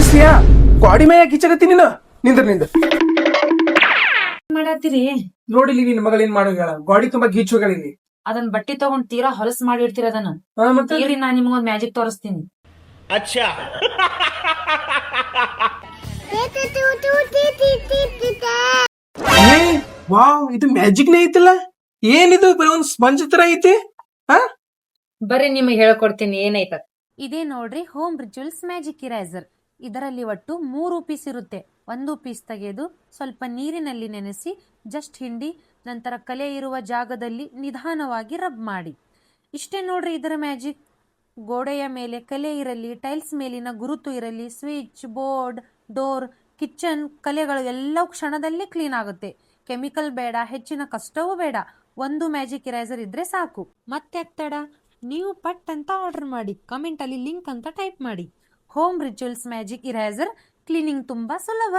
ಸಿಯಾ ಗಾಡಿ ಮ್ಯಾಗ ಕಿಚ್ಚಕತ್ತಿ ನೀನು ನಿಂದ್ರ ಮಾಡತ್ತೀರಿ ನೋಡಿಲಿ ನಿನ್ ಮಗಳ ಏನ್ ಮಾಡೋಗಳ ಗಾಡಿ ತುಂಬಾ ಗೀಚುಗಳಿಲ್ಲಿ ಅದನ್ ಬಟ್ಟಿ ತಗೊಂಡ್ ತೀರಾ ಹೊಲಸ್ ಮಾಡಿರ್ತೀರ ಅದನ್ನ ಮತ್ತೆ ತೀರಿ ನಾ ನಿಮ್ಗೊಂದ್ ಮ್ಯಾಜಿಕ್ ತೋರಿಸ್ತೀನಿ. ಏ ವಾವ್ ಇದು ಮ್ಯಾಜಿಕ್ ನೇ ಐತಲ್ಲ. ಏನಿದು ಬರೀ ಒಂದ್ ಸ್ಪಂಜ್ ತರ ಐತಿ. ಬರ್ರಿ ನಿಮಗೆ ಹೇಳ್ಕೊಡ್ತೀನಿ ಏನೈತ. ಇದೇ ನೋಡ್ರಿ ಹೋಮ್ ರಿಚುವಲ್ಸ್ ಮ್ಯಾಜಿಕ್ ಇರೇಸರ್. ಇದರಲ್ಲಿ ಒಟ್ಟು 3 ಪೀಸ್ ಇರುತ್ತೆ. ಒಂದು ಪೀಸ್ ತೆಗೆದು ಸ್ವಲ್ಪ ನೀರಿನಲ್ಲಿ ನೆನೆಸಿ ಜಸ್ಟ್ ಹಿಂಡಿ ನಂತರ ಕಲೆ ಇರುವ ಜಾಗದಲ್ಲಿ ನಿಧಾನವಾಗಿ ರಬ್ ಮಾಡಿ. ಇಷ್ಟೇ ನೋಡ್ರಿ ಇದರ ಮ್ಯಾಜಿಕ್. ಗೋಡೆಯ ಮೇಲೆ ಕಲೆ ಇರಲಿ, ಟೈಲ್ಸ್ ಮೇಲಿನ ಗುರುತು ಇರಲಿ, ಸ್ವಿಚ್ ಬೋರ್ಡ್, ಡೋರ್, ಕಿಚನ್ ಕಲೆಗಳು ಎಲ್ಲವೂ ಕ್ಷಣದಲ್ಲೇ ಕ್ಲೀನ್ ಆಗುತ್ತೆ. ಕೆಮಿಕಲ್ ಬೇಡ, ಹೆಚ್ಚಿನ ಕಷ್ಟವೂ ಬೇಡ. ಒಂದು ಮ್ಯಾಜಿಕ್ ಇರೇಸರ್ ಇದ್ರೆ ಸಾಕು. ಮತ್ತೆ ತಡ, ನೀವು ಪಟ್ ಅಂತ ಆರ್ಡರ್ ಮಾಡಿ, ಕಮೆಂಟ್ ಅಲ್ಲಿ ಲಿಂಕ್ ಅಂತ ಟೈಪ್ ಮಾಡಿ. Home rituals magic eraser cleaning ತುಂಬಾ ಸುಲಭ.